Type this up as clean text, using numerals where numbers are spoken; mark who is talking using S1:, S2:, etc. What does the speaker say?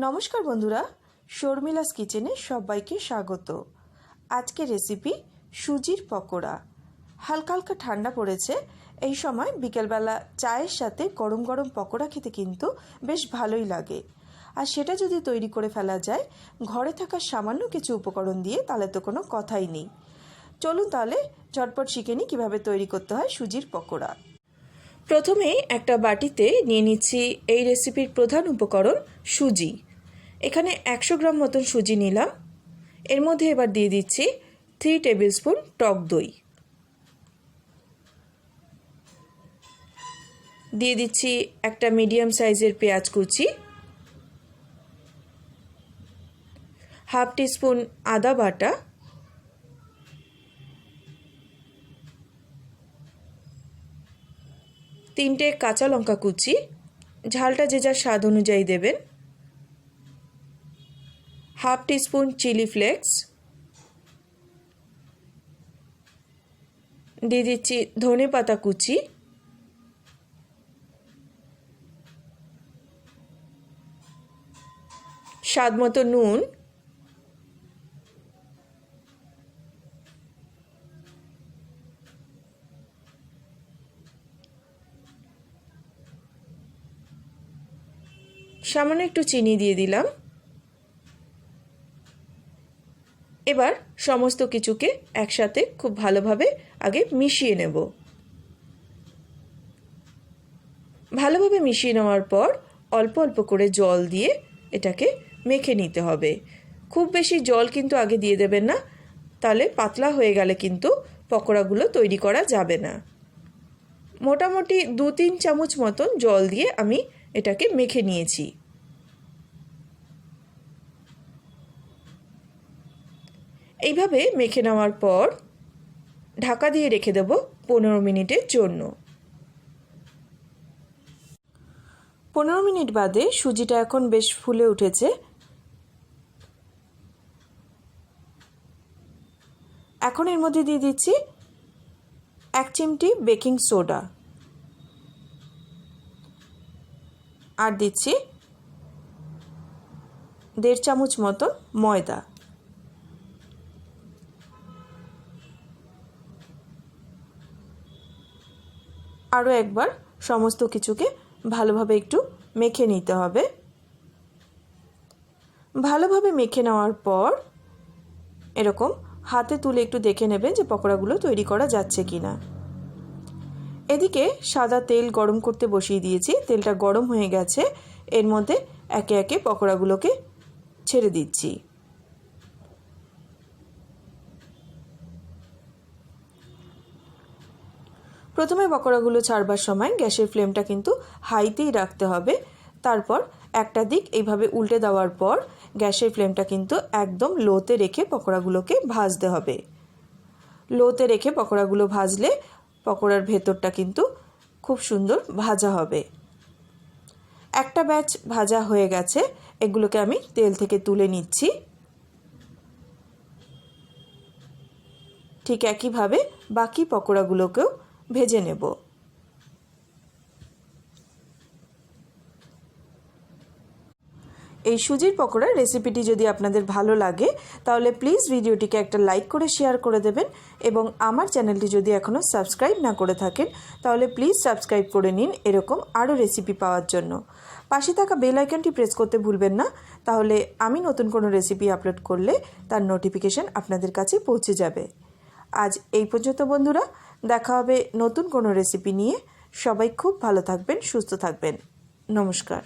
S1: নমস্কার বন্ধুরা, শর্মিলাস কিচেনে সবাইকে স্বাগত। আজকের রেসিপি সুজির পকোড়া। হালকা হালকা ঠান্ডা পড়েছে, এই সময় বিকেলবেলা চায়ের সাথে গরম গরম পকোড়া খেতে কিন্তু বেশ ভালোই লাগে। আর সেটা যদি তৈরি করে ফেলা যায় ঘরে থাকা সামান্য কিছু উপকরণ দিয়ে, তাহলে তো কোনো কথাই নেই। চলুন তাহলে ঝটপট শিখে নিই কীভাবে তৈরি করতে হয় সুজির পকোড়া। প্রথমে একটা বাটিতে নিয়ে নিচ্ছি এই রেসিপির প্রধান উপকরণ সুজি। এখানে 100 গ্রাম মতন সুজি নিলাম। এর মধ্যে এবার দিয়ে দিচ্ছি 3 টেবিল স্পুন টক দই, দিয়ে দিচ্ছি একটা মিডিয়াম সাইজের পেঁয়াজ কুচি, হাফ টিস্পুন আদা বাটা, তিনটে কাঁচা লঙ্কা কুচি, ঝালটা যে যার স্বাদ অনুযায়ী দেবেন, হাফ টিস্পুন চিলি ফ্লেক্স, দিয়ে দিচ্ছি ধনে পাতা কুচি, স্বাদ মতো নুন, সামান্য একটু চিনি দিয়ে দিলাম। এবার সমস্ত কিছুকে একসাথে খুব ভালোভাবে আগে মিশিয়ে নেব। ভালোভাবে মিশিয়ে নেওয়ার পর অল্প অল্প করে জল দিয়ে এটাকে মেখে নিতে হবে। খুব বেশি জল কিন্তু আগে দিয়ে দেবেন না, তাহলে পাতলা হয়ে গেলে কিন্তু পকোড়াগুলো তৈরি করা যাবে না। মোটামুটি 2-3 চামচ মতন জল দিয়ে আমি এটাকে মেখে নিয়েছি। এইভাবে মেখে নেওয়ার পর ঢাকা দিয়ে রেখে দেব 15 মিনিটের জন্য। 15 মিনিট বাদে সুজিটা এখন বেশ ফুলে উঠেছে। এখন এর মধ্যে দিয়ে দিচ্ছি 1 চিমটি বেকিং সোডা, আর দিচ্ছি 1.5 চামচ মতো ময়দা। আরও একবার সমস্ত কিছুকে ভালোভাবে একটু মেখে নিতে হবে। ভালোভাবে মেখে নেওয়ার পর এরকম হাতে তুলে একটু দেখে নেবেন যে পকোড়াগুলো তৈরি করা যাচ্ছে কিনা। এদিকে সাদা তেল গরম করতে বসিয়ে দিয়েছি। তেলটা গরম হয়ে গেছে, এর মধ্যে একে একে পকোড়াগুলোকে ছেড়ে দিচ্ছি। প্রথমে পকোড়াগুলো ছাড়বার সময় গ্যাসের ফ্লেমটা কিন্তু হাইতেই রাখতে হবে। তারপর একটা দিক এইভাবে উল্টে দেওয়ার পর গ্যাসের ফ্লেমটা কিন্তু একদম লোতে রেখে পকোড়াগুলোকে ভাজতে হবে। লোতে রেখে পকোড়াগুলো ভাজলে পকোড়ার ভেতরটা কিন্তু খুব সুন্দর ভাজা হবে। একটা ব্যাচ ভাজা হয়ে গেছে, এগুলোকে আমি তেল থেকে তুলে নিচ্ছি। ঠিক একইভাবে বাকি পকোড়াগুলোকেও ভেজে নেব। এই সুজির পকোড়ার রেসিপিটি যদি আপনাদের ভালো লাগে তাহলে প্লিজ ভিডিওটিকে একটা লাইক করে শেয়ার করে দেবেন, এবং আমার চ্যানেলটি যদি এখনও সাবস্ক্রাইব না করে থাকেন তাহলে প্লিজ সাবস্ক্রাইব করে নিন এরকম আরও রেসিপি পাওয়ার জন্য। পাশে থাকা বেল আইকনটি প্রেস করতে ভুলবেন না, তাহলে আমি নতুন কোনো রেসিপি আপলোড করলে তার নোটিফিকেশন আপনাদের কাছে পৌঁছে যাবে। আজ এই পর্যন্ত বন্ধুরা, দেখা হবে নতুন কোনো রেসিপি নিয়ে। সবাই খুব ভালো থাকবেন, সুস্থ থাকবেন। নমস্কার।